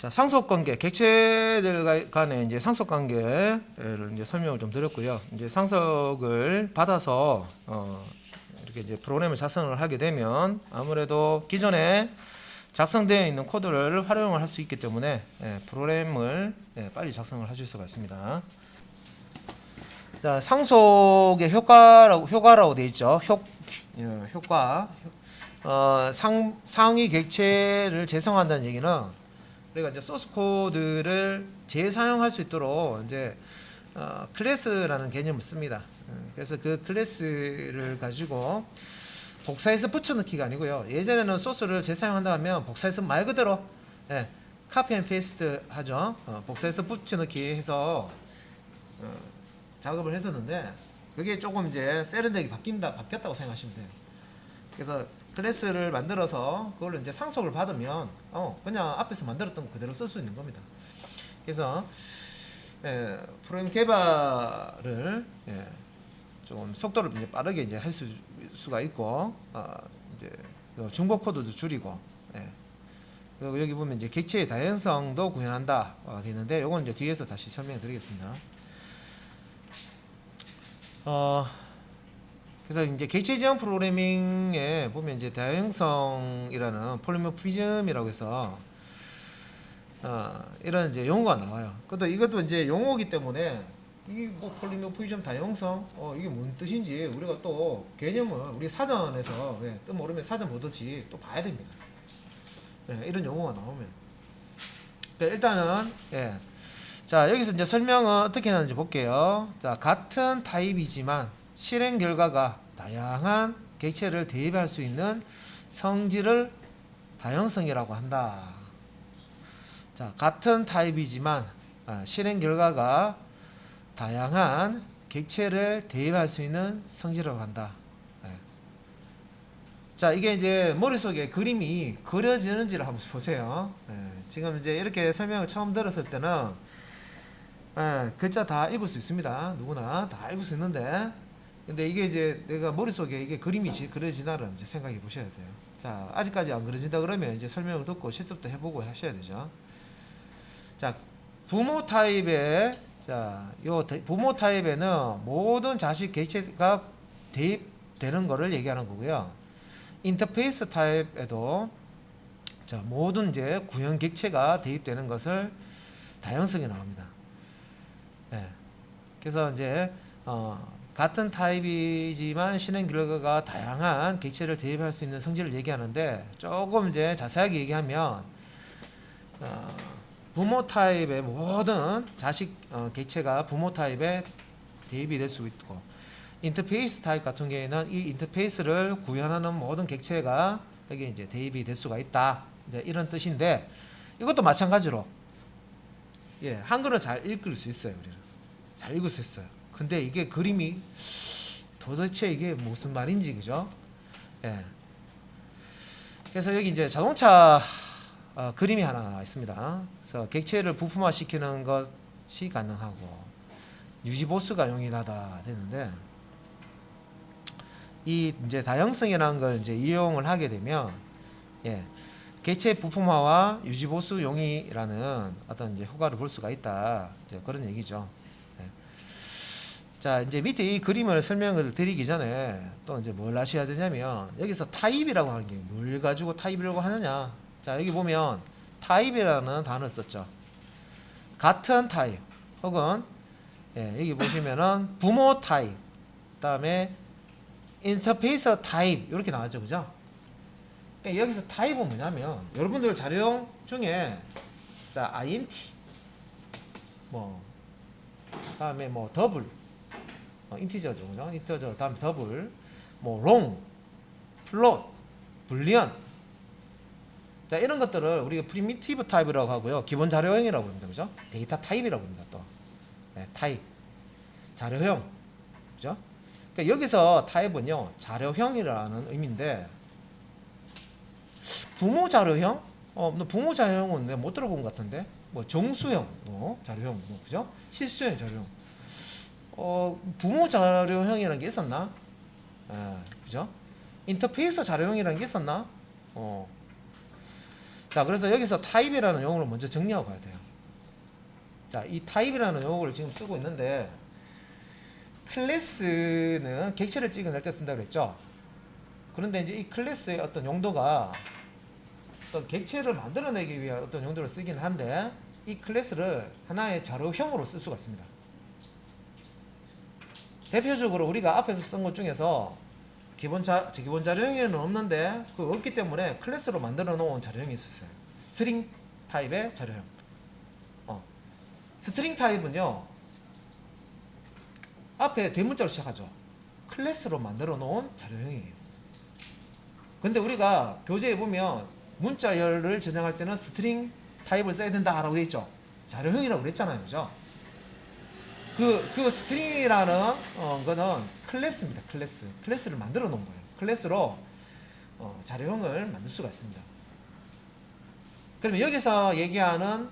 자, 상속 관계, 객체들 간의 이제 상속 관계를 이제 설명을 좀 드렸고요. 이제 상속을 받아서 이렇게 이제 프로그램을 작성을 하게 되면 아무래도 기존에 작성되어 있는 코드를 활용을 할 수 있기 때문에 프로그램을 빨리 작성을 하실 수가 있습니다. 자, 상속의 효과라고 되어 있죠. 효과. 상위 객체를 재성한다는 얘기는 우리가 이제 소스 코드를 재사용할 수 있도록 이제 클래스라는 개념을 씁니다. 그래서 그 클래스를 가지고 복사해서 붙여넣기가 아니고요. 예전에는 소스를 재사용한다 하면 복사해서 말 그대로 카피 앤 페이스트 하죠. 복사해서 붙여넣기 해서 작업을 했었는데 그게 조금 이제 세련되게 바뀌었다고 생각하시면 돼요. 그래서 클래스를 만들어서 그걸로 이제 상속을 받으면 그냥 앞에서 만들었던 거 그대로 쓸 수 있는 겁니다. 그래서 프로그램 개발을 좀 속도를 이제 빠르게 이제 할 수가 있고 이제 중복 코드도 줄이고 그리고 여기 보면 이제 객체의 다양성도 구현한다 되는데 요건 이제 뒤에서 다시 설명해 드리겠습니다. 그래서 이제 객체 지향 프로그래밍에 보면 이제 다양성이라는 폴리모피즘이라고 해서 이런 이제 용어가 나와요. 그것도 이것도 이제 용어이기 때문에 이 뭐 폴리모피즘 다양성 이게 뭔 뜻인지 우리가 또 개념을 우리 사전에서 뜻 모르면 사전 보듯이 또 봐야 됩니다. 이런 용어가 나오면 일단은 자 여기서 이제 설명은 어떻게 하는지 볼게요. 자 같은 타입이지만 실행 결과가 다양한 객체를 대입할 수 있는 성질을 다양성이라고 한다. 자, 같은 타입이지만 실행 결과가 다양한 객체를 대입할 수 있는 성질이라고 한다. 자, 이게 이제 머릿속에 그림이 그려지는지를 한번 보세요. 지금 이제 이렇게 설명을 처음 들었을 때는 글자 다 읽을 수 있습니다. 누구나 다 읽을 수 있는데 근데 이게 이제 내가 머릿속에 이게 그림이 그려지나를 이제 생각해 보셔야 돼요. 자, 아직까지 안 그려진다 그러면 이제 설명을 듣고 실습도 해보고 하셔야 되죠. 자, 부모 타입의 요 부모 타입에는 모든 자식 객체가 대입되는 거를 얘기하는 거고요. 인터페이스 타입에도 모든 이제 구형 객체가 대입되는 것을 다양성이 나옵니다. 그래서 이제 같은 타입이지만 실행 결과가 다양한 객체를 대입할 수 있는 성질을 얘기하는데 조금 이제 자세하게 얘기하면 부모 타입의 모든 자식 객체가 부모 타입에 대입이 될 수 있고 인터페이스 타입 같은 경우에는 이 인터페이스를 구현하는 모든 객체가 여기 이제 대입이 될 수가 있다. 이제 이런 뜻인데 이것도 마찬가지로 한글을 잘 읽을 수 있어요. 우리는 잘 읽을 수 있어요. 근데 이게 그림이 도대체 이게 무슨 말인지 그죠? 그래서 여기 이제 자동차 그림이 하나 나와 있습니다. 그래서 객체를 부품화 시키는 것이 가능하고 유지보수가 용이하다 되는데 이 이제 다양성이라는 걸 이제 이용을 하게 되면 객체 부품화와 유지보수 용이라는 어떤 이제 효과를 볼 수가 있다. 이제 그런 얘기죠. 자, 이제 밑에 이 그림을 설명을 드리기 전에 또 이제 뭘 아셔야 되냐면 여기서 타입이라고 하는 게 뭘 가지고 타입이라고 하느냐. 자, 여기 보면 타입이라는 단어를 썼죠. 같은 타입 혹은 여기 보시면은 부모 타입 그다음에 인터페이스 타입 이렇게 나왔죠. 그죠? 그러니까 여기서 타입은 뭐냐면 여러분들 자료용 중에 자, int 그다음에 더블 인티저죠, 그죠? 인티저 다음 더블, 롱, 플롯, 불리언. 자, 이런 것들을 우리가 프리미티브 타입이라고 하고요, 기본 자료형이라고 합니다, 그죠? 데이터 타입이라고 합니다, 또. 타입, 자료형, 그죠? 그러니까 여기서 타입은요, 자료형이라는 의미인데, 부모 자료형? 부모 자료형은 내가 못 들어본 것 같은데, 정수형, 자료형, 그죠? 실수형 자료형. 부모 자료형이라는 게 있었나? 그죠? 인터페이스 자료형이라는 게 있었나? 자, 그래서 여기서 타입이라는 용어를 먼저 정리하고 가야 돼요. 자, 이 타입이라는 용어를 지금 쓰고 있는데 클래스는 객체를 찍어낼 때 쓴다 그랬죠. 그런데 이제 이 클래스의 어떤 용도가 어떤 객체를 만들어내기 위한 어떤 용도로 쓰긴 한데 이 클래스를 하나의 자료형으로 쓸 수가 있습니다. 대표적으로 우리가 앞에서 쓴 것 중에서 기본 자료형에는 없는데 그 없기 때문에 클래스로 만들어 놓은 자료형이 있었어요. 스트링 타입의 자료형. 스트링 타입은요 앞에 대문자로 시작하죠. 클래스로 만들어 놓은 자료형이에요. 근데 우리가 교재에 보면 문자열을 저장할 때는 스트링 타입을 써야 된다라고 되어 있죠. 자료형이라고 그랬잖아요. 그죠? 그 스트링이라는 거는 클래스입니다. 클래스를 만들어 놓은 거예요. 클래스로 자료형을 만들 수가 있습니다. 그러면 여기서 얘기하는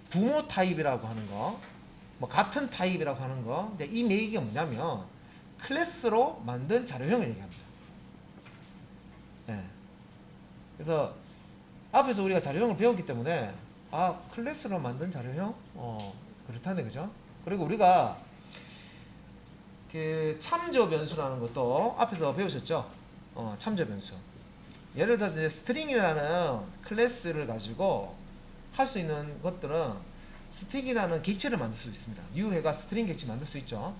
부모 타입이라고 하는 거, 뭐 같은 타입이라고 하는 거, 이제 이 얘기가 뭐냐면 클래스로 만든 자료형을 얘기합니다. 네. 그래서 앞에서 우리가 자료형을 배웠기 때문에 클래스로 만든 자료형, 그렇다네, 그죠? 그리고 우리가 그 참조 변수라는 것도 앞에서 배우셨죠? 참조 변수. 예를 들어서 이제 스트링이라는 클래스를 가지고 할 수 있는 것들은 스트링이라는 객체를 만들 수 있습니다. 뉴해가 스트링 객체 만들 수 있죠.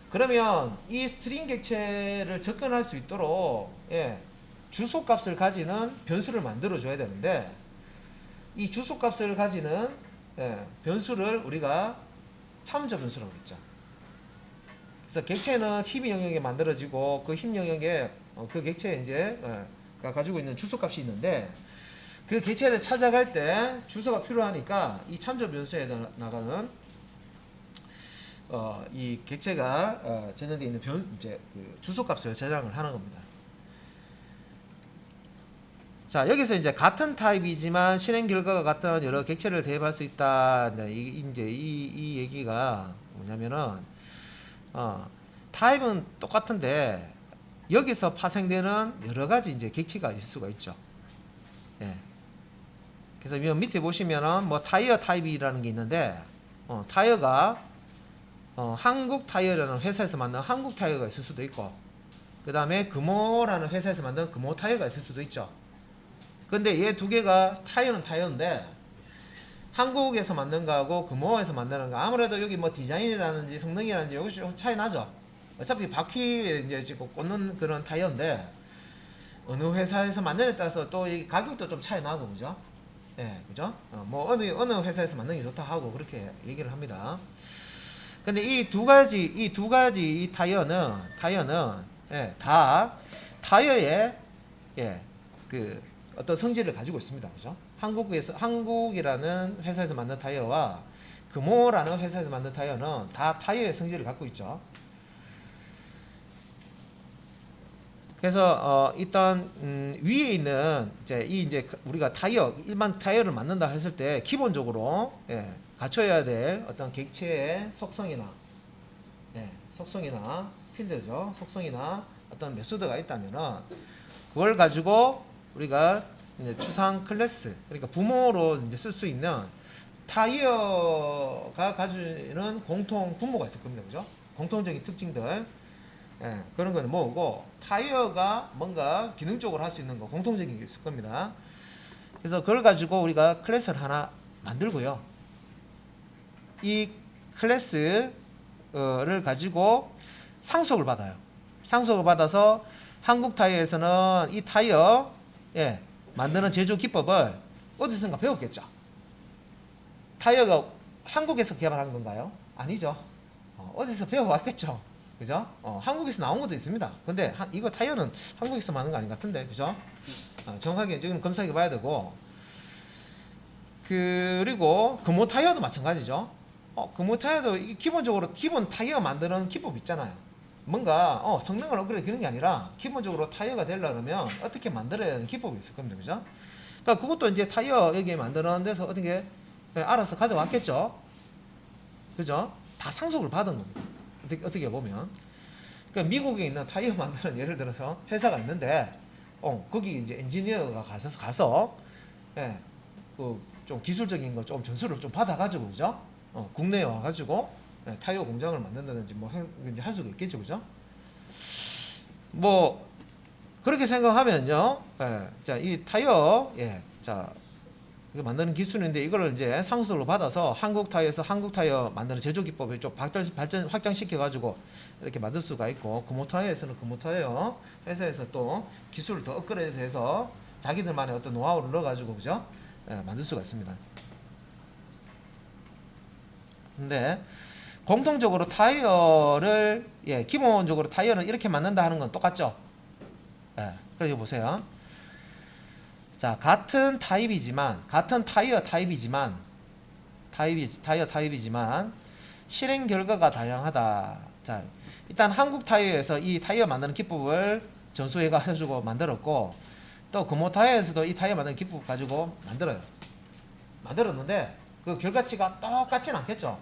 그러면 이 스트링 객체를 접근할 수 있도록 주소값을 가지는 변수를 만들어 줘야 되는데 이 주소값을 가지는 변수를 우리가 참조 변수라고 그랬죠. 그래서 객체는 TB 영역에 만들어지고 그 힘 영역에 그 객체에 이제 가지고 있는 주소값이 있는데 그 객체를 찾아갈 때 주소가 필요하니까 이 참조 변수에 나가는 이 객체가 저장되어 있는 그 주소값을 저장을 하는 겁니다. 자, 여기서 이제 같은 타입이지만 실행 결과가 같은 여러 객체를 대입할 수 있다. 이제 이 얘기가 뭐냐면은 타입은 똑같은데 여기서 파생되는 여러 가지 이제 객체가 있을 수가 있죠. 예. 그래서 밑에 보시면은 뭐 타이어 타입이라는 게 있는데 타이어가 한국 타이어라는 회사에서 만든 한국 타이어가 있을 수도 있고 그 다음에 금호라는 회사에서 만든 금호 타이어가 있을 수도 있죠. 근데 얘 두 개가 타이어는 타이어인데 한국에서 만든 거하고 금호에서 만드는 거 아무래도 여기 뭐 디자인이라든지 성능이라든지 여기 좀 차이 나죠. 어차피 바퀴 이제 지금 꽂는 그런 타이어인데 어느 회사에서 만드느냐에 따라서 또 이 가격도 좀 차이 나고 그죠? 예, 그죠? 뭐 어느 회사에서 만든 게 좋다 하고 그렇게 얘기를 합니다. 근데 이 두 가지 이 타이어는 다 타이어의 그 어떤 성질을 가지고 있습니다. 그죠? 한국이라는 회사에서 만든 타이어와 금호라는 회사에서 만든 타이어는 다 타이어의 성질을 갖고 있죠. 그래서 일단 위에 있는 이제 우리가 일반 타이어를 만든다 했을 때 기본적으로 갖춰야 될 어떤 객체의 속성이나 필드죠. 속성이나 어떤 메소드가 있다면은 그걸 가지고 우리가 이제 추상 클래스, 그러니까 부모로 이제 쓸 수 있는 타이어가 가지는 공통 분모가 있을 겁니다. 그죠? 공통적인 특징들. 그런 거는 뭐고 타이어가 뭔가 기능적으로 할 수 있는 거 공통적인 게 있을 겁니다. 그래서 그걸 가지고 우리가 클래스를 하나 만들고요. 이 클래스를 가지고 상속을 받아요. 상속을 받아서 한국 타이어에서는 이 타이어 만드는 제조 기법을 어디선가 배웠겠죠. 타이어가 한국에서 개발한 건가요? 아니죠. 어디서 배워왔겠죠. 그죠? 한국에서 나온 것도 있습니다. 근데 이거 타이어는 한국에서 만든 거 아닌 것 같은데, 그죠? 정확하게 지금 검색해 봐야 되고, 그리고 금호 타이어도 마찬가지죠. 금호 타이어도 기본적으로 기본 타이어 만드는 기법 있잖아요. 뭔가 성능을 업그레이드 그런 게 아니라 기본적으로 타이어가 되려면 어떻게 만들어야 하는 기법이 있을 겁니다. 그죠? 그러니까 그것도 이제 타이어 여기 만드는 데서 어떻게 알아서 가져왔겠죠. 그죠? 다 상속을 받은 겁니다. 어떻게 보면. 그러니까 미국에 있는 타이어 만드는 예를 들어서 회사가 있는데 거기 이제 엔지니어가 가서 예, 그 좀 기술적인 거 좀 전수를 좀 받아가지고 그죠? 국내에 와가지고 예, 타이어 공장을 만든다든지 뭐 이제 할 수가 있겠죠, 그죠? 뭐 그렇게 생각하면요, 예, 자, 이 타이어, 예, 자, 이거 만드는 기술인데 이거를 이제 상수로 받아서 한국 타이어에서 한국 타이어 만드는 제조 기법을 좀 발전 확장시켜 가지고 이렇게 만들 수가 있고, 금호타이어에서는 금호타이어 회사에서 또 기술을 더 업그레이드해서 자기들만의 어떤 노하우를 넣어 가지고 그죠? 예, 만들 수가 있습니다. 근데 공통적으로 타이어를 예, 기본적으로 타이어는 이렇게 만든다 하는 건 똑같죠. 예, 그래서 보세요. 자, 같은 타이어 타입이지만 타이어 타입이지만 실행 결과가 다양하다. 자, 일단 한국 타이어에서 이 타이어 만드는 기법을 전수해 가지고 만들었고, 또 금호 타이어에서도 이 타이어 만드는 기법 가지고 만들었는데 그 결과치가 똑같진 않겠죠.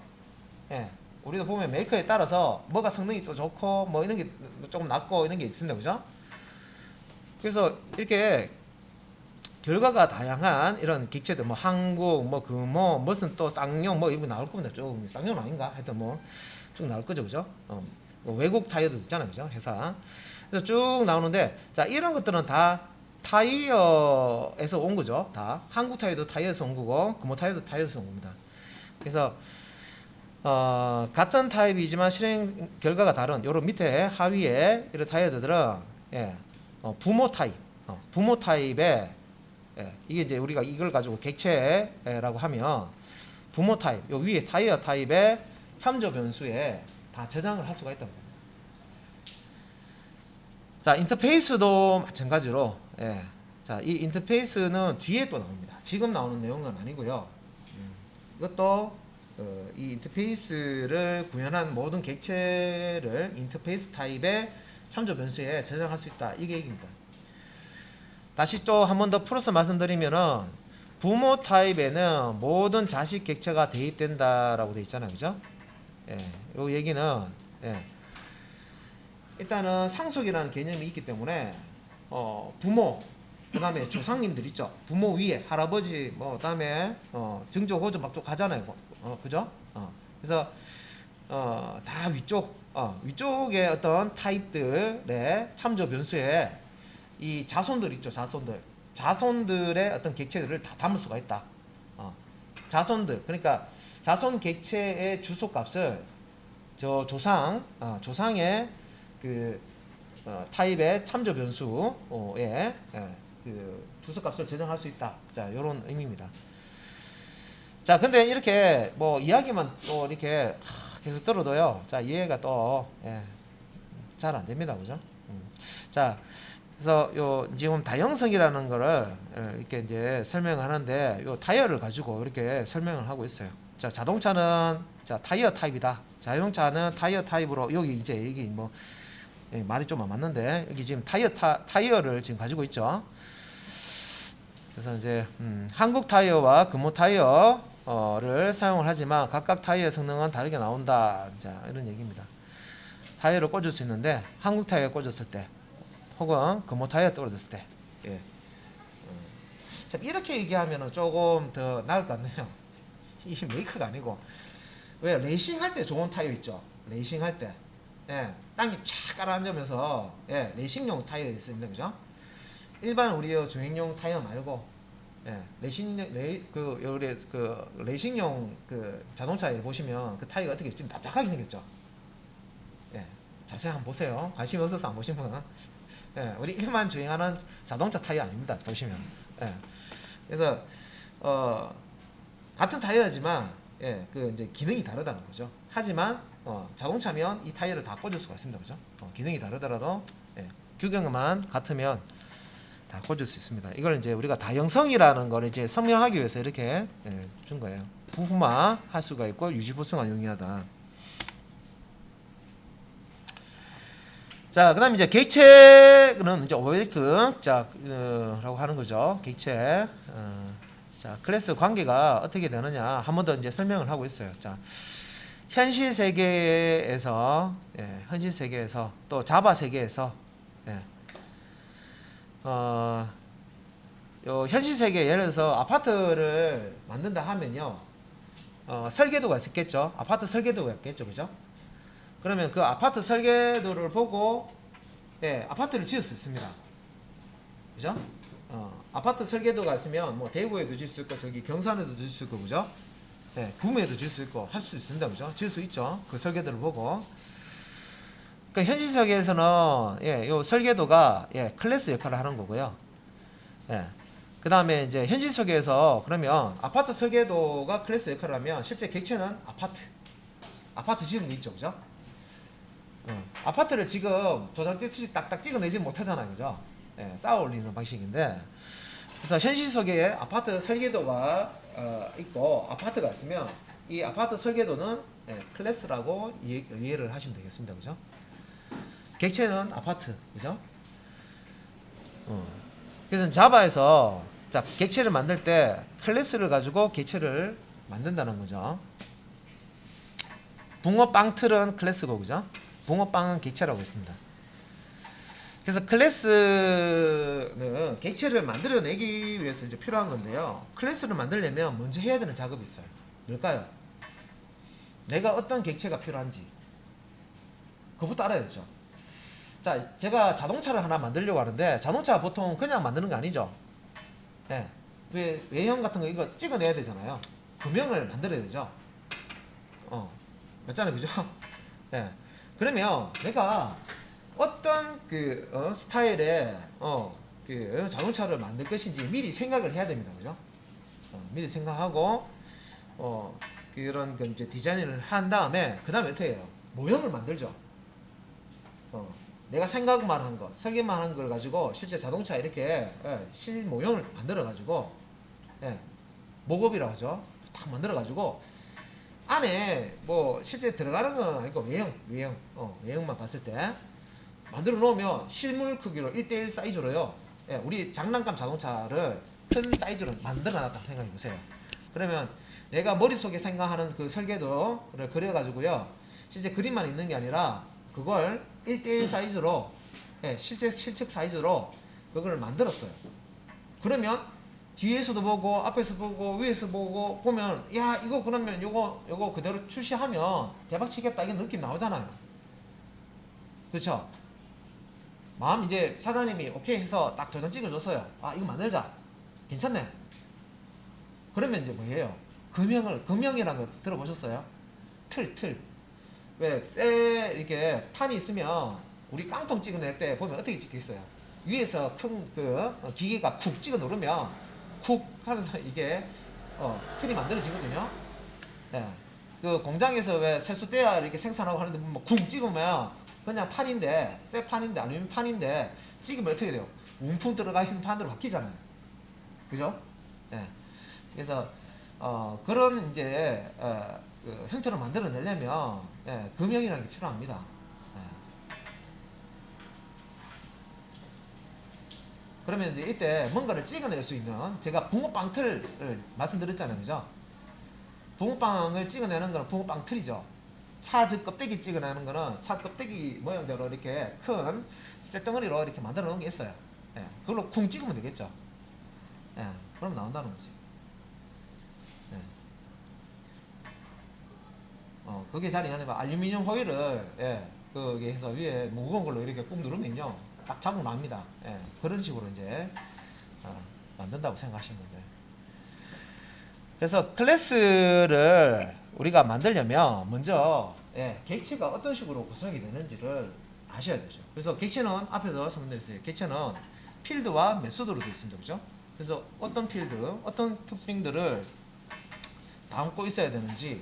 예. 우리도 보면 메이커에 따라서 뭐가 성능이 또 좋고 뭐 이런 게 조금 낮고 이런 게 있습니다. 그죠? 그래서 이렇게 결과가 다양한 이런 객체들 뭐 한국 뭐 금호 무슨 또 쌍용 뭐 이거 나올 겁니다. 쭉 쌍용 아닌가? 하여튼 뭐 쭉 나올 거죠. 그죠? 뭐 외국 타이어도 있잖아요. 그죠? 회사. 그래서 쭉 나오는데 자, 이런 것들은 다 타이어에서 온 거죠. 다 한국 타이어도 타이어에서 온 거고 금호 타이어도 타이어에서 온 겁니다. 그래서 같은 타입이지만 실행 결과가 다른 요런 밑에 하위에 이런 타이어들은 예, 부모 타입의 예, 이게 이제 우리가 이걸 가지고 객체라고 하면 부모 타입 요 위에 타이어 타입의 참조 변수에 다 저장을 할 수가 있다는 겁니다. 자, 인터페이스도 마찬가지로 예, 자, 이 인터페이스는 뒤에 또 나옵니다. 지금 나오는 내용은 아니고요. 이것도 이 인터페이스를 구현한 모든 객체를 인터페이스 타입의 참조 변수에 저장할 수 있다. 이게 얘기입니다. 다시 또 한 번 더 풀어서 말씀드리면은 부모 타입에는 모든 자식 객체가 대입된다라고 되어 있잖아요. 그죠? 예, 요 얘기는 예, 일단은 상속이라는 개념이 있기 때문에 부모 그다음에 조상님들 있죠. 부모 위에 할아버지 뭐 그다음에 증조 호조 막쪽 가잖아요. 그죠? 그래서 다 위쪽의 어떤 타입들의 참조 변수에 이 자손들 있죠. 자손들의 어떤 객체들을 다 담을 수가 있다. 자손들 그러니까 자손 객체의 주소값을 저 조상의 그 타입의 참조 변수에 그 주소값을 저장할 수 있다. 자, 요런 의미입니다. 자, 근데 이렇게 뭐 이야기만 또 이렇게 계속 들어도요. 자, 이해가 또 잘 안 됩니다. 그죠? 자, 그래서 요 지금 다형성이라는 거를 이렇게 이제 설명하는데 요 타이어를 가지고 이렇게 설명을 하고 있어요. 자, 자동차는 자, 타이어 타입이다. 자동차는 타이어 타입으로 여기 이제 여기 뭐 말이 좀 안 맞는데 여기 지금 타이어를 지금 가지고 있죠. 그래서 이제 한국 타이어와 금호 타이어를 사용을 하지만 각각 타이어 성능은 다르게 나온다. 자, 이런 얘기입니다. 타이어를 꽂을 수 있는데 한국 타이어에 꽂았을 때 혹은 금호 타이어에 떨어졌을 때 예. 참 이렇게 얘기하면 조금 더 나을 것 같네요. 이 메이커가 아니고 왜 레이싱 할 때 좋은 타이어 있죠. 레이싱 할 때 예, 땅에 쫙 깔아앉으면서 예, 레이싱용 타이어 있습니다. 그죠? 일반 우리 주행용 타이어 말고 레이싱용 그 자동차에 보시면 그 타이어가 어떻게 좀 납작하게 생겼죠. 예, 자세히 한번 보세요. 관심 없어서 안 보시면 우리 일반 주행하는 자동차 타이어 아닙니다. 보시면 그래서 같은 타이어지만 그 이제 기능이 다르다는 거죠. 하지만 자동차면 이 타이어를 다 꽂을 수가 있습니다. 그죠? 기능이 다르더라도 규격만 같으면 다 꽂을 수 있습니다. 이걸 이제 우리가 다형성이라는 걸 이제 설명하기 위해서 이렇게 준 거예요. 부품화 할 수가 있고 유지 보수가 용이하다. 자, 그다음 이제 객체는 이제 오브젝트 라고 하는 거죠. 객체. 자, 클래스 관계가 어떻게 되느냐 한 번 더 이제 설명을 하고 있어요. 자, 현실 세계에서 또 자바 세계에서 요 현실 세계 예를 들어서 아파트를 만든다 하면요. 설계도가 있겠죠. 아파트 설계도가 있겠죠. 그죠? 그러면 그 아파트 설계도를 보고 예, 아파트를 지을 수 있습니다. 그죠? 아파트 설계도가 있으면 뭐 대구에도 지을 수 있고 저기 경산에도 지을 수 있고 그죠? 예, 구미에도 지을 수 있고 할 수 있습니다. 그죠? 지을 수 있죠. 그 설계도를 보고. 그 현실 세계에서는 예, 요 설계도가 예, 클래스 역할을 하는 거고요. 예. 그 다음에 이제 현실 세계에서 그러면 아파트 설계도가 클래스 역할을 하면 실제 객체는 아파트 지은 게 있죠. 그죠? 아파트를 지금 도장떼듯이 딱딱 찍어내지 못하잖아요. 그죠? 예, 쌓아 올리는 방식인데 그래서 현실 세계에 아파트 설계도가 있고 아파트가 있으면 이 아파트 설계도는 예, 클래스라고 이해를 하시면 되겠습니다. 그죠? 객체는 아파트. 그죠? 그래서 자바에서 자, 객체를 만들 때 클래스를 가지고 객체를 만든다는 거죠. 붕어빵 틀은 클래스고 그죠? 붕어빵은 객체라고 했습니다. 그래서 클래스는 객체를 만들어내기 위해서 이제 필요한 건데요. 클래스를 만들려면 먼저 해야 되는 작업이 있어요. 뭘까요? 내가 어떤 객체가 필요한지 그것부터 알아야 되죠. 자, 제가 자동차를 하나 만들려고 하는데 자동차 보통 그냥 만드는 거 아니죠. 예. 왜 외형 같은 거 이거 찍어내야 되잖아요. 금형을 만들어야 되죠. 맞잖아요, 그죠? 예. 그러면 내가 어떤 그 스타일의 그 자동차를 만들 것인지 미리 생각을 해야 됩니다, 그죠? 미리 생각하고 그런 그 이제 디자인을 한 다음에 그 다음에 어떻게 해요? 모형을 만들죠. 내가 생각만 한 거, 설계만 한 걸 가지고 실제 자동차 이렇게 실 모형을 만들어 가지고 모급이라고 하죠. 딱 만들어 가지고 안에 뭐 실제 들어가는 건 아니고 외형만 봤을 때 만들어 놓으면 실물 크기로 1대1 사이즈로요. 우리 장난감 자동차를 큰 사이즈로 만들어 놨다 생각해 보세요. 그러면 내가 머릿속에 생각하는 그 설계도를 그려 가지고요. 실제 그림만 있는 게 아니라 그걸 1대1 사이즈로 실측 사이즈로 그걸 만들었어요. 그러면 뒤에서도 보고 앞에서 보고 위에서 보고 보면 야 이거 그러면 요거 그대로 출시하면 대박 치겠다 이런 느낌 나오잖아요. 그렇죠? 마음 이제 사장님이 오케이 해서 딱 저장 찍어줬어요. 아 이거 만들자. 괜찮네. 그러면 이제 뭐예요? 금형이라는 거 들어보셨어요? 틀. 왜 이렇게 판이 있으면 우리 깡통 찍어낼 때 보면 어떻게 찍겠어요? 위에서 큰 그 기계가 쿡 찍어 누르면 쿡 하면서 이게 틀이 만들어지거든요. 예. 그 공장에서 왜 세수대야 이렇게 생산하고 하는데 뭐쿵 찍으면 그냥 판인데 쇠 판인데 아니면 판인데 찍으면 어떻게 돼요? 움푹 들어가 있는 판으로 바뀌잖아요. 그죠? 예. 그래서 그런 이제 그 형태를 만들어내려면 금형이라는 게 필요합니다. 그러면 이제 이때 뭔가를 찍어낼 수 있는 제가 붕어빵 틀을 말씀드렸잖아요, 그죠? 붕어빵을 찍어내는 거는 붕어빵 틀이죠. 차 껍데기 찍어내는 거는 차 껍데기 모양대로 이렇게 큰 쇳덩어리로 이렇게 만들어 놓은 게 있어요. 그걸로 쿵 찍으면 되겠죠. 그럼 나온다는 거지. 그게 잘 아니면 알루미늄 호일을 그게 해서 위에 무거운 걸로 이렇게 꾹 누르면요 딱 잡으면 납니다. 그런 식으로 이제 만든다고 생각하시면 돼요. 그래서 클래스를 우리가 만들려면 먼저 객체가 어떤 식으로 구성이 되는지를 아셔야 되죠. 그래서 객체는 앞에서 설명드렸어요. 객체는 필드와 메소드로 되어 있습니다. 그죠? 그래서 어떤 필드, 어떤 특징들을 담고 있어야 되는지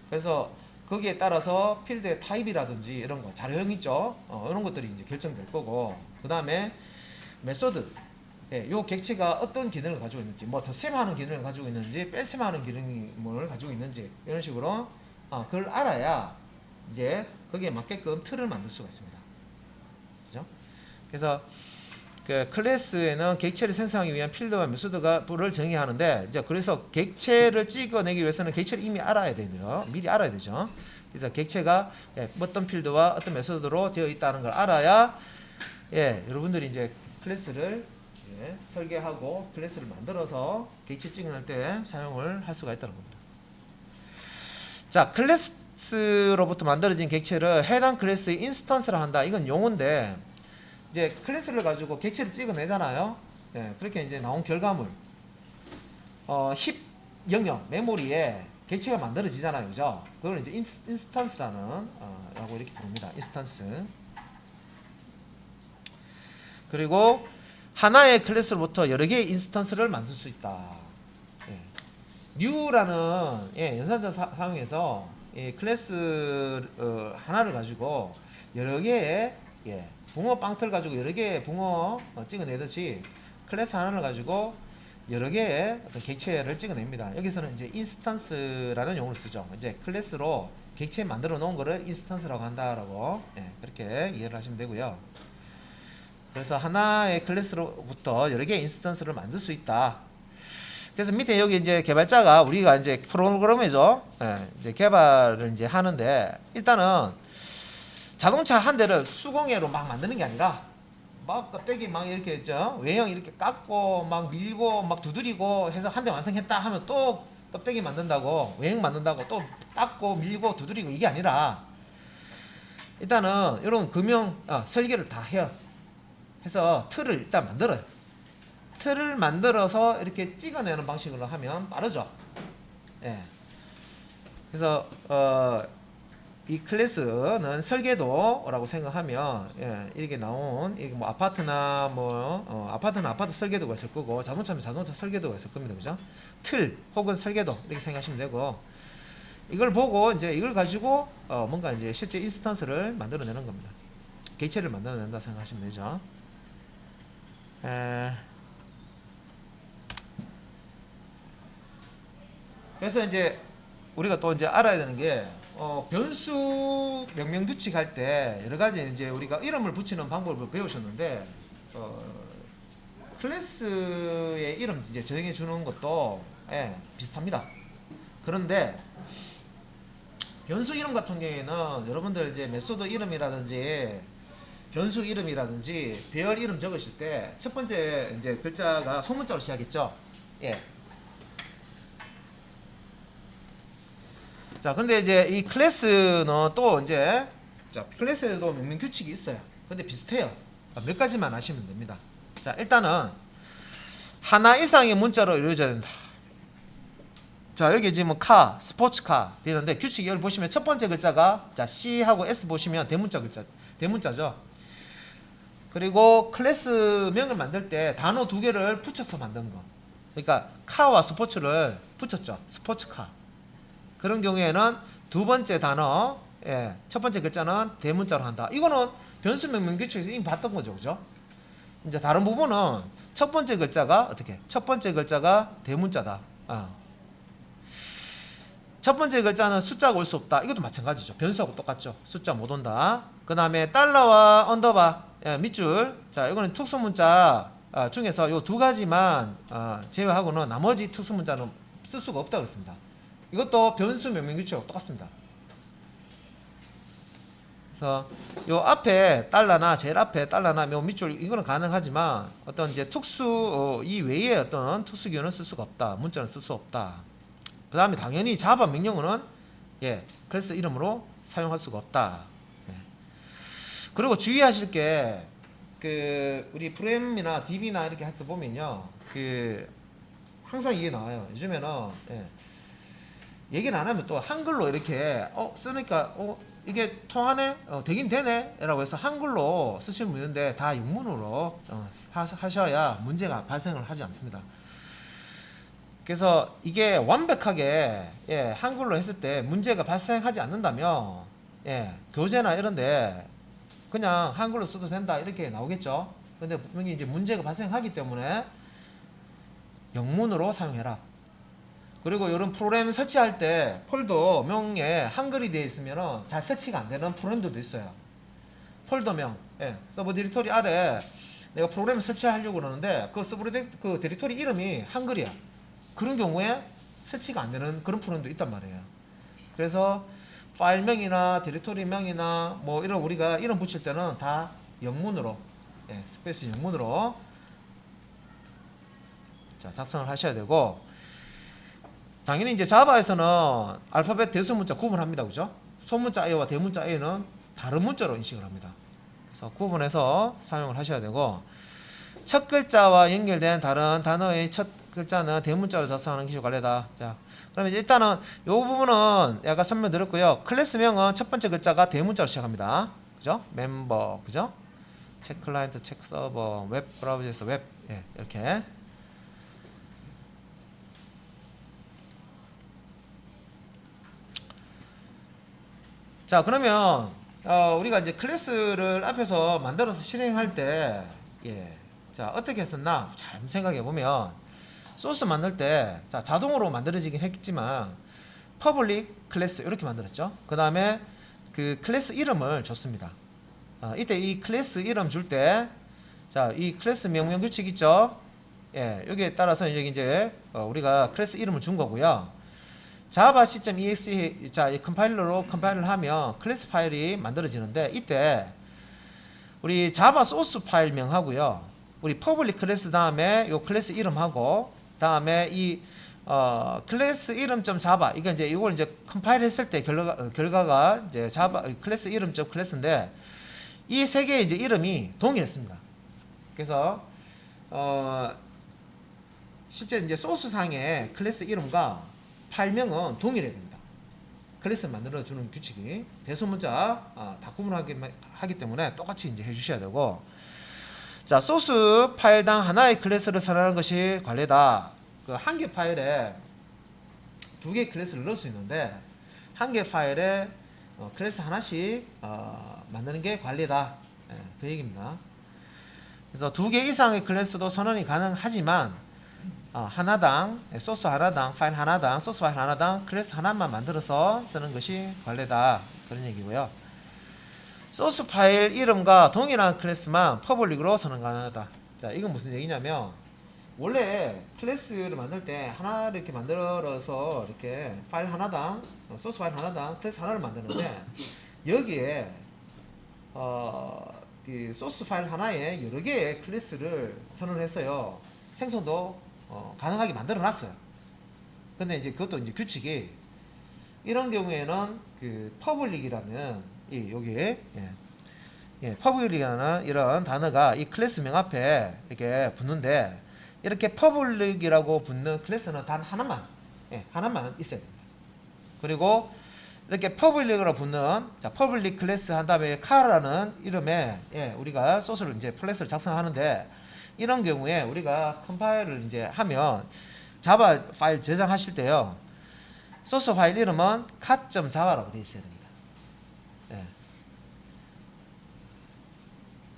그래서 거기에 따라서 필드의 타입이라든지 이런 거 자료형 있죠. 이런 것들이 이제 결정될 거고 그 다음에 메소드 요 객체가 어떤 기능을 가지고 있는지 뭐 덧셈하는 기능을 가지고 있는지 뺄셈하는 기능을 가지고 있는지 이런 식으로 그걸 알아야 이제 거기에 맞게끔 틀을 만들 수가 있습니다. 그죠? 그래서 그 클래스에는 객체를 생성하기 위한 필드와 메소드를 정의하는데 이제 그래서 객체를 찍어내기 위해서는 객체를 이미 알아야 되죠. 미리 알아야 되죠. 그래서 객체가 어떤 필드와 어떤 메소드로 되어 있다는 걸 알아야 여러분들이 이제 클래스를 설계하고 클래스를 만들어서 객체 찍어낼 때 사용을 할 수가 있다는 겁니다. 자, 클래스로부터 만들어진 객체를 해당 클래스의 인스턴스라 한다. 이건 용어인데 이제 클래스를 가지고 객체를 찍어내잖아요. 그렇게 이제 나온 결과물 힙 영역 메모리에 객체가 만들어지잖아요, 그죠? 그걸 이제 인스턴스라는 라고 이렇게 부릅니다. 인스턴스. 그리고 하나의 클래스로부터 여러 개의 인스턴스를 만들 수 있다. new라는 연산자 사용해서 클래스 하나를 가지고 여러 개의 붕어 빵틀 가지고 여러 개의 붕어 찍어내듯이 클래스 하나를 가지고 여러 개의 어떤 객체를 찍어냅니다. 여기서는 이제 인스턴스라는 용어를 쓰죠. 이제 클래스로 객체 만들어 놓은 거를 인스턴스라고 한다라고 그렇게 이해를 하시면 되고요. 그래서 하나의 클래스로부터 여러 개의 인스턴스를 만들 수 있다. 그래서 밑에 여기 이제 개발자가 우리가 이제 프로그램이죠. 이제 개발을 이제 하는데 일단은 자동차 한 대를 수공예로 막 만드는 게 아니라 막 껍데기 막 이렇게 있죠. 외형 이렇게 깎고 막 밀고 막 두드리고 해서 한 대 완성했다 하면 또 껍데기 만든다고 외형 만든다고 또 닦고 밀고 두드리고 이게 아니라 일단은 이런 금형 설계를 다 해요. 해서 틀을 일단 만들어요. 틀을 만들어서 이렇게 찍어내는 방식으로 하면 빠르죠. 그래서 이 클래스는 설계도라고 생각하면 이렇게 나온 이게 뭐 아파트나 뭐 아파트는 아파트 설계도가 있을 거고 자동차면 자동차 설계도가 있을 겁니다, 그죠? 틀 혹은 설계도 이렇게 생각하시면 되고 이걸 보고 이제 이걸 가지고 뭔가 이제 실제 인스턴스를 만들어내는 겁니다. 객체를 만들어낸다 생각하시면 되죠. 그래서 이제 우리가 또 이제 알아야 되는 게 변수 명령 규칙 할 때 여러 가지 이제 우리가 이름을 붙이는 방법을 배우셨는데 클래스의 이름 이제 정해 주는 것도 비슷합니다. 그런데 변수 이름 같은 경우에는 여러분들 이제 메소드 이름이라든지 변수 이름이라든지 배열 이름 적으실 때 첫 번째 이제 글자가 소문자로 시작했죠. 자, 근데 이제 이 클래스는 또 이제 클래스에도 명령 규칙이 있어요. 근데 비슷해요. 몇 가지만 아시면 됩니다. 자, 일단은 하나 이상의 문자로 이루어져야 된다. 자, 여기 지금 카, 스포츠카 되는데 규칙 여기 보시면 첫 번째 글자가 자 C하고 S 보시면 대문자죠. 그리고 클래스명을 만들 때 단어 두 개를 붙여서 만든 거. 그러니까 카와 스포츠를 붙였죠. 스포츠카. 그런 경우에는 두 번째 단어, 첫 번째 글자는 대문자로 한다. 이거는 변수 명령 규칙에서 이미 봤던 거죠, 그죠? 이제 다른 부분은 첫 번째 글자가 어떻게? 첫 번째 글자가 대문자다. 첫 번째 글자는 숫자가 올 수 없다. 이것도 마찬가지죠. 변수하고 똑같죠. 숫자 못 온다. 그 다음에 달러와 언더바 밑줄. 자, 이거는 특수문자 중에서 이 두 가지만 제외하고는 나머지 특수문자는 쓸 수가 없다고 했습니다. 이것도 변수 명령 규칙하고 똑같습니다. 그래서 요 앞에 달러나 제일 앞에 달러나 요 밑줄 이거는 가능하지만 어떤 이제 특수 이 외에 어떤 특수기호는 쓸 수가 없다. 문자는 쓸 수 없다. 그 다음에 당연히 자바 명령어는 클래스 이름으로 사용할 수가 없다. 그리고 주의하실 게 우리 프레임이나 DB나 이렇게 할 때 보면요, 항상 이게 나와요. 요즘에는 얘기는 안 하면 또 한글로 이렇게 쓰니까 이게 통하네, 되긴 되네 라고 해서 한글로 쓰시는 분 있는데 다 영문으로 하셔야 문제가 발생을 하지 않습니다. 그래서 이게 완벽하게 한글로 했을 때 문제가 발생하지 않는다면 교재나 이런데 그냥 한글로 써도 된다 이렇게 나오겠죠. 근데 분명히 이제 문제가 발생하기 때문에 영문으로 사용해라. 그리고 이런 프로그램 설치할 때 폴더명에 한글이 되어 있으면 잘 설치가 안 되는 프로그램들도 있어요. 폴더명, 서버 디렉토리 아래 내가 프로그램을 설치하려고 그러는데 그 디렉토리 이름이 한글이야. 그런 경우에 설치가 안 되는 그런 프로그램도 있단 말이에요. 그래서 파일명이나 디렉토리명이나 뭐 이런 우리가 이름 붙일 때는 다 영문으로 예, 스페이스 영문으로 자, 작성을 하셔야 되고, 당연히 이제 자바에서는 알파벳 대수 문자 구분합니다. 그죠? 소문자 A와 대문자 A는 다른 문자로 인식을 합니다. 그래서 구분해서 사용을 하셔야 되고, 첫 글자와 연결된 다른 단어의 첫 글자는 대문자로 작성하는 기술 관례다. 자, 그러면 일단은 이 부분은 약간 설명드렸고요. 클래스명은 첫 번째 글자가 대문자로 시작합니다. 그죠? 멤버, 그죠? 책 클라이언트, 책 서버, 웹 브라우저에서 웹, 예, 이렇게. 자, 그러면 우리가 이제 클래스를 앞에서 만들어서 실행할 때, 예, 자, 어떻게 했었나 잘 생각해 보면, 소스 만들 때, 자, 자동으로 만들어지긴 했지만 퍼블릭 클래스 이렇게 만들었죠. 그 다음에 그 클래스 이름을 줬습니다. 이때 이 클래스 이름 줄 때, 자, 이 클래스 명령 규칙 있죠. 예, 여기에 따라서 여기 이제 우리가 클래스 이름을 준 거고요. 자바 c.exe, 자, 이 컴파일러로 컴파일을 하면 클래스 파일이 만들어지는데, 이때 우리 자바 소스 파일명하고요, 우리 퍼블릭 클래스 다음에 요 클래스 이름하고, 다음에 이 클래스 이름.점 자바, 이거 이제 이걸 이제 컴파일 했을 때 결과가 이제 자바 클래스 이름.점 클래스인데, 이 세 개의 이제 이름이 동일했습니다. 그래서 실제 이제 소스 상의 클래스 이름과 파일명은 동일해야 됩니다. 클래스 만들어주는 규칙이 대소문자 다 구분하기 때문에 똑같이 이제 해주셔야 되고, 자, 소스 파일당 하나의 클래스를 선언하는 것이 관례다. 그 한 개 파일에 두 개의 클래스를 넣을 수 있는데, 한 개 파일에 클래스 하나씩 만드는 게 관례다. 예, 그 얘기입니다. 그래서 두 개 이상의 클래스도 선언이 가능하지만 하나당, 소스 하나당, 파일 하나당, 소스 파일 하나당 클래스 하나만 만들어서 쓰는 것이 관례다. 그런 얘기고요. 소스 파일 이름과 동일한 클래스만 퍼블릭으로 선언 가능하다. 자, 이건 무슨 얘기냐면, 원래 클래스를 만들 때 하나를 이렇게 만들어서 이렇게 파일 하나당, 소스 파일 하나당 클래스 하나를 만드는데, 여기에 이 소스 파일 하나에 여러 개의 클래스를 선언해서요, 생성도 가능하게 만들어 놨어요. 근데 이제 그것도 이제 규칙이, 이런 경우에는 그 퍼블릭이라는 여기에 퍼블릭이라는 이런 단어가 이 클래스명 앞에 이렇게 붙는데, 이렇게 퍼블릭이라고 붙는 클래스는 단 하나만 있어야 됩니다. 그리고 이렇게 퍼블릭으로 붙는, 자, 퍼블릭 클래스 한 다음에 카라는 이름에 우리가 소스를 이제 클래스를 작성하는데, 이런 경우에 우리가 컴파일을 이제 하면 자바 파일 저장하실 때요, 소스 파일 이름은 cat.java라고 되어 있어야 됩니다. 예.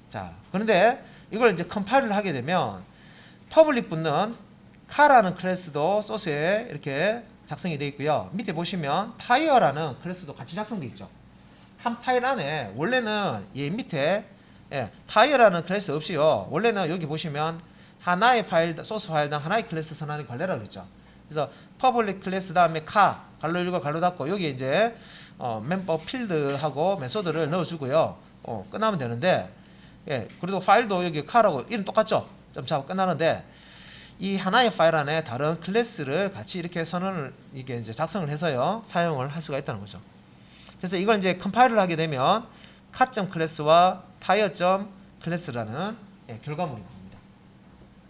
자, 그런데 이걸 이제 컴파일을 하게 되면 퍼블릭 붙는 카라는 클래스도 소스에 이렇게 작성이 되어 있고요. 밑에 보시면 타이어라는 클래스도 같이 작성되어 있죠. 한 파일 안에 원래는 얘 밑에 타이어라는 클래스 없이요, 원래는 여기 보시면 하나의 파일, 소스 파일당 하나의 클래스 선언이 관례라고 그랬죠. 그래서 퍼블릭 클래스 다음에 카, 갈로 열고 갈로 닫고, 여기 이제 멤버 필드하고 메소드를 넣어주고요, 끝나면 되는데, 그리고 파일도 여기 카라고 이름 똑같죠. 점 잡고 끝나는데, 이 하나의 파일 안에 다른 클래스를 같이 이렇게 선언을 이게 이제 작성을 해서요, 사용을 할 수가 있다는 거죠. 그래서 이걸 이제 컴파일을 하게 되면 cat.class와 tire.class라는 결과물이 나옵니다.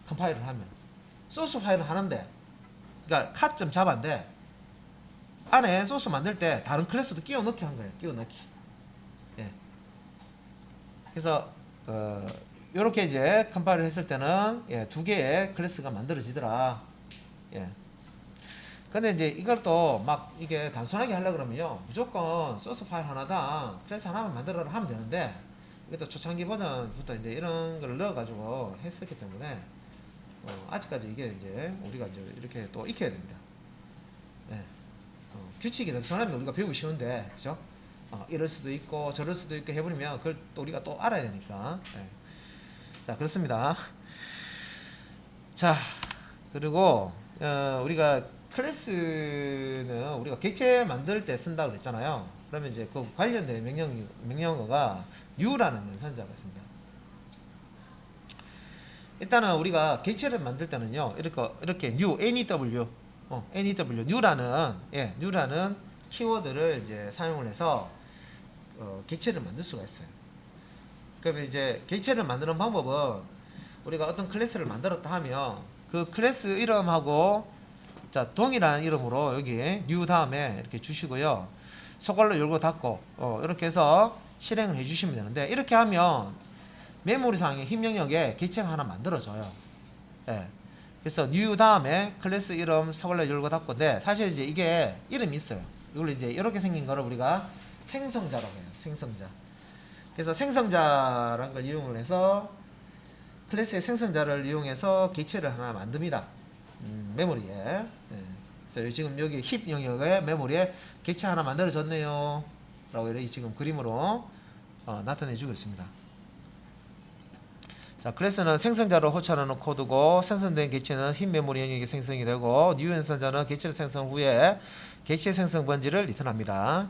컴파일을 하면 소스 파일은 하나인데, 그러니까 cat.java인데 안에 소스 만들 때 다른 클래스도 끼워 넣기 한 거예요. 끼워 넣기. 그래서 이렇게 이제 컴파일을 했을 때는 두 개의 클래스가 만들어지더라. 근데 이제 이걸 또 막 이게 단순하게 하려고 그러면요, 무조건 소스 파일 하나당 클래스 하나만 만들어라 하면 되는데, 이것도 초창기 버전부터 이제 이런 걸 넣어가지고 했었기 때문에 아직까지 이게 이제 우리가 이제 이렇게 또 익혀야 됩니다. 규칙이 단순하면 우리가 배우기 쉬운데, 그죠? 이럴 수도 있고 저럴 수도 있고 해버리면 그걸 또 우리가 또 알아야 되니까. 자, 그렇습니다. 자, 그리고 우리가 클래스는 우리가 객체 만들 때 쓴다고 그랬잖아요. 그러면 이제 그 관련된 명령어가 new라는 연산자가 있습니다. 일단은 우리가 객체를 만들 때는요. 이렇게 new new라는 키워드를 이제 사용을 해서 객체를 만들 수가 있어요. 그러면 이제 객체를 만드는 방법은 우리가 어떤 클래스를 만들었다 하면 그 클래스 이름하고 자 동일한 이름으로 여기 new 다음에 이렇게 주시고요. 소괄로 열고 닫고 이렇게 해서 실행을 해주시면 되는데 이렇게 하면 메모리상의 힘 영역에 객체가 하나 만들어져요. 예. 그래서 new 다음에 클래스 이름 소괄로 열고 닫고인데 사실 이제 이게 이름이 있어요. 이걸 이제 이렇게 생긴 거를 우리가 생성자라고 해요. 생성자. 그래서 생성자라는 걸 이용을 해서 클래스의 생성자를 이용해서 객체를 하나 만듭니다. 메모리에. 예. 그래서 지금 여기 힙 영역의 메모리에 객체 하나 만들어졌네요. 라고 이렇게 지금 그림으로 나타내 주고 있습니다. 자, 클래스는 생성자로 호출하는 코드고 생성된 객체는 힙 메모리 영역에 생성이 되고 뉴 생성자는 객체를 생성 후에 객체 생성 번지를 리턴합니다.